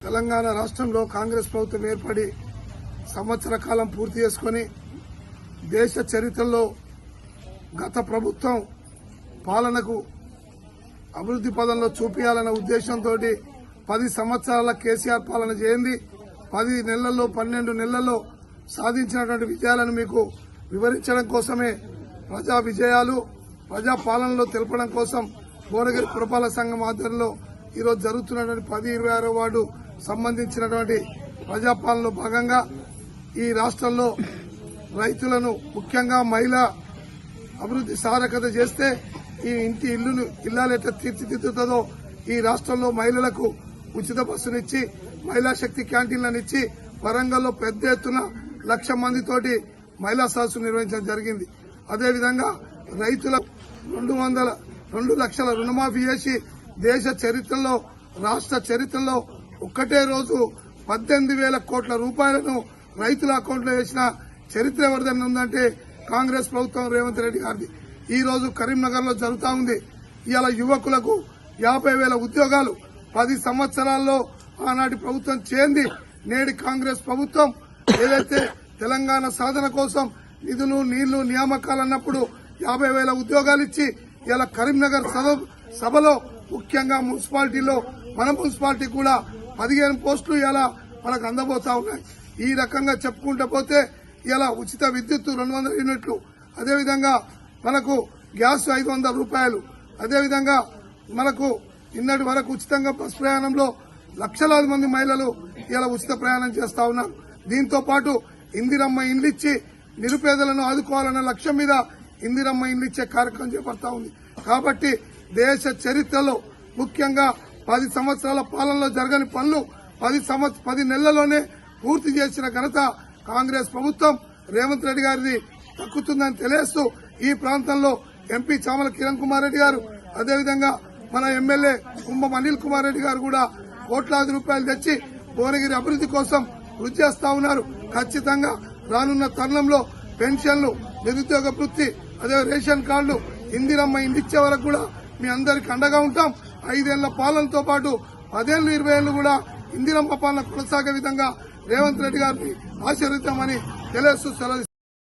తెలంగాణ రాష్ట్రంలో కాంగ్రెస్ ప్రభుత్వం ఏర్పడి సంవత్సర కాలం పూర్తి చేసుకుని దేశ చరిత్రలో గత ప్రభుత్వం పాలనకు అభివృద్ధి పదంలో చూపించాలన్న ఉద్దేశంతో 10 సంవత్సరాల కేసీఆర్ పాలన చేయండి 10 నెలల్లో 12 నెలల్లో సాధించినటువంటి విజయాలను మీకు వివరించడం కోసమే ప్రజా విజయాలు ప్రజా పాలనలో తెలపడం కోసం భువనగిరి పురపాలక సంఘం ఆధ్వర్యంలో ఈరోజు జరుగుతున్నటువంటి 10-26 వార్డు సంబంధించినటువంటి ప్రజాపాలనలో భాగంగా ఈ రాష్ట్రంలో రైతులను ముఖ్యంగా మహిళా అభివృద్ధి సారకత చేస్తే ఈ ఇంటి ఇల్లాలు ఎట్లా తీర్చిదిద్దుతుందో ఈ రాష్ట్రంలో మహిళలకు ఉచిత బస్సునిచ్చి మహిళా శక్తి క్యాంటీన్లను ఇచ్చి వరంగల్లో పెద్ద ఎత్తున 1,00,000 మందితోటి మహిళా సదస్సు నిర్వహించడం జరిగింది. అదేవిధంగా రైతుల 2 లక్షల రుణమాఫీ చేసి దేశ చరిత్రలో రాష్ట్ర చరిత్రలో ఒక్కటే రోజు 18,000 కోట్ల రూపాయలను రైతుల అకౌంట్లో వేసిన చరిత్ర ఎవరిదైనా ఉందంటే కాంగ్రెస్ ప్రభుత్వం రేవంత్ రెడ్డి గారిది. ఈ రోజు కరీంనగర్ లో జరుగుతా ఉంది. ఇవాళ యువకులకు 50,000 ఉద్యోగాలు 10 సంవత్సరాల్లో ఆనాటి ప్రభుత్వం చేయండి. నేటి కాంగ్రెస్ ప్రభుత్వం ఏదైతే తెలంగాణ సాధన కోసం నిధులు నీళ్లు నియామకాలు అన్నప్పుడు 50,000 ఉద్యోగాలు ఇచ్చి ఇలా కరీంనగర్ సభలో ముఖ్యంగా మున్సిపాలిటీలో మన మున్సిపాలిటీ కూడా 15 పోస్టులు ఇలా మనకు అందబోతా ఉన్నాయి. ఈ రకంగా చెప్పుకుంటూ పోతే ఇలా ఉచిత విద్యుత్ 200 యూనిట్లు, అదేవిధంగా మనకు గ్యాస్ 500 రూపాయలు, అదేవిధంగా మనకు నిన్నటి వరకు ఉచితంగా బస్ ప్రయాణంలో లక్షలాది మంది మహిళలు ఇలా ఉచిత ప్రయాణం చేస్తా ఉన్నారు. దీంతో పాటు ఇందిరమ్మ ఇండ్లు ఇచ్చి నిరుపేదలను ఆదుకోవాలన్న లక్ష్యం మీద ఇందిరమ్మ ఇండ్లు ఇచ్చే కార్యక్రమం చేపడతా ఉంది. కాబట్టి దేశ చరిత్రలో ముఖ్యంగా 10 సంవత్సరాల పాలనలో జరగని పనులు 10 నెలల్లోనే పూర్తి చేసిన ఘనత కాంగ్రెస్ ప్రభుత్వం రేవంత్ రెడ్డి గారిది దక్కుతుందని తెలియస్తూ ఈ ప్రాంతంలో ఎంపీ చామల కిరణ్ కుమార్ రెడ్డి గారు, అదేవిధంగా మన ఎమ్మెల్యే కుంభం అనిల్ కుమార్ రెడ్డి గారు కూడా కోట్లాది రూపాయలు తెచ్చి భువనగిరి అభివృద్ధి కోసం కృషి చేస్తా ఉన్నారు. ఖచ్చితంగా రానున్న తరుణంలో పెన్షన్లు, నిరుద్యోగ వృత్తి, అదే రేషన్ కార్డులు, ఇందిరమ్మ ఇండిచ్చే వరకు కూడా మీ అందరికి అండగా ఉంటాం. 5 ఏళ్ల పాలనతో పాటు 10 ఏళ్లు 20 ఏళ్లు కూడా ఇందిరమ్మ పాలన కొనసాగే విధంగా రేవంత్ రెడ్డి గారిని ఆశీర్వదిద్దామని తెలియజేస్తూ సెలవు.